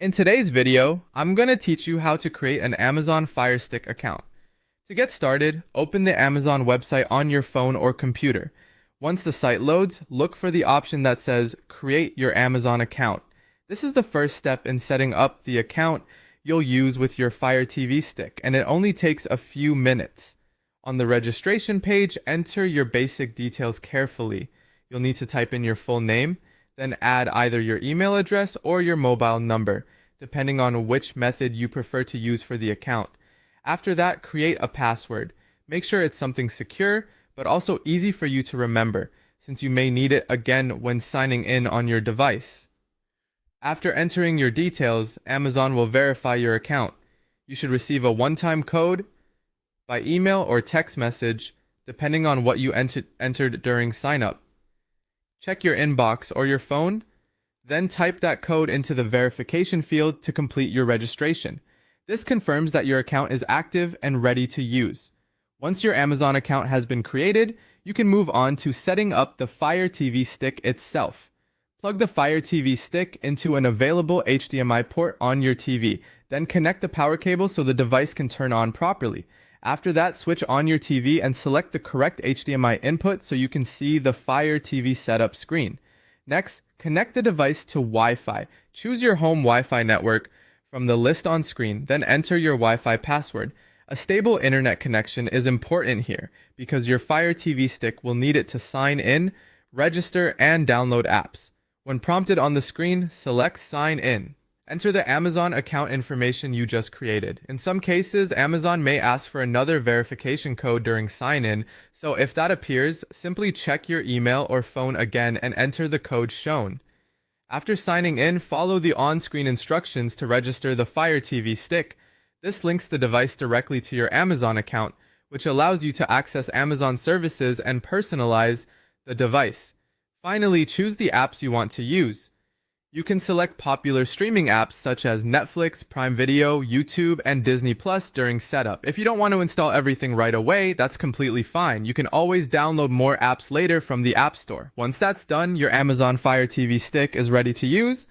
In today's video, I'm going to teach you how to create an Amazon Firestick account. To get started, open the Amazon website on your phone or computer. Once the site loads, look for the option that says Create your Amazon account. This is the first step in setting up the account you'll use with your Fire TV stick, and it only takes a few minutes. On the registration page, enter your basic details carefully. You'll need to type in your full name, then add either your email address or your mobile number, depending on which method you prefer to use for the account. After that, create a password. Make sure it's something secure, but also easy for you to remember, since you may need it again when signing in on your device. After entering your details, Amazon will verify your account. You should receive a one-time code by email or text message, depending on what you entered during sign-up. Check your inbox or your phone, then type that code into the verification field to complete your registration. This confirms that your account is active and ready to use. Once your Amazon account has been created, you can move on to setting up the Fire TV stick itself. Plug the Fire TV stick into an available HDMI port on your TV, then connect the power cable so the device can turn on properly. After that, switch on your TV and select the correct HDMI input so you can see the Fire TV setup screen. Next, connect the device to Wi-Fi. Choose your home Wi-Fi network from the list on screen, then enter your Wi-Fi password. A stable internet connection is important here because your Fire TV stick will need it to sign in, register, and download apps. When prompted on the screen, select Sign In. Enter the Amazon account information you just created. In some cases, Amazon may ask for another verification code during sign-in, so if that appears, simply check your email or phone again and enter the code shown. After signing in, follow the on-screen instructions to register the Fire TV stick. This links the device directly to your Amazon account, which allows you to access Amazon services and personalize the device. Finally, choose the apps you want to use. You can select popular streaming apps such as Netflix, Prime Video, YouTube, and Disney Plus during setup. If you don't want to install everything right away, that's completely fine. You can always download more apps later from the App Store. Once that's done, your Amazon Fire TV stick is ready to use.